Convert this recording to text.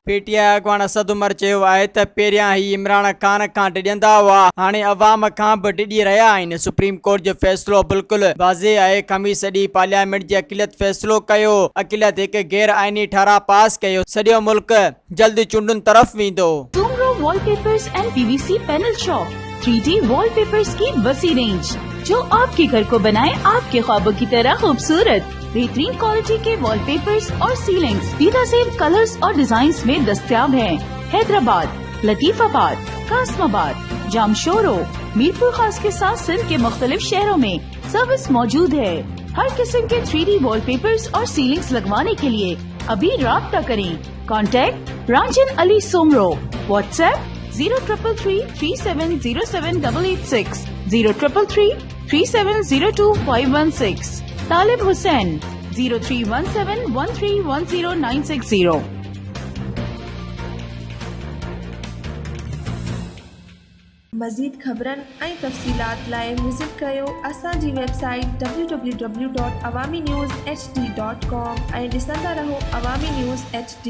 PTI अॻवान Asad Umar चयो आहे त पहिरियां ही इमरान ख़ान खां डिॼंदा हुआ, हाणे अवाम खां बि डिॼी रहिया आहिनि। सुप्रीम कोर्ट जो फ़ैसिलो बिल्कुलु वाज़े आहे। ख़मीस ॾींहुं पार्लियामेंट जी अक़लियत फ़ैसिलो कयो। अक़लियत हिकु गैर आइनी ठाराह पास कयो। सॼो मुल्क जल्दी चूंडुनि तरफ़ वेंदो। Soomro wallpapers and PVC panel shop 3D wallpapers की वसी रेंज जो आपके घर को बनाए आपके ख्वाबों की तरह खूबसूरत। बेहतरीन क्वालिटी के वॉलपेपर्स और सीलिंग्स बेहतरीन कलर्स और डिजाइन्स में दस्तयाब हैं। हैदराबाद, लतीफाबाद, कासमाबाद, जामशोरो, मीरपुर खास के साथ सिंध के मुख्तलिफ शहरों में सर्विस मौजूद है। हर किस्म के 3D वॉलपेपर्स और सीलिंग्स लगवाने के लिए अभी राब्ता करें। कॉन्टैक्ट रांझन अली सोमरो। व्हाट्सएप 0333370786 03333702 तालिब हुसैन 0317131096 मज़ीद ख़बरनि ऐं तफ़सीलात लाइ विज़िट कयो असांजी वेबसाइट www.awamiNewsHD.com ऐं ॾिसंदा रहो अवामी न्यूज़ HD।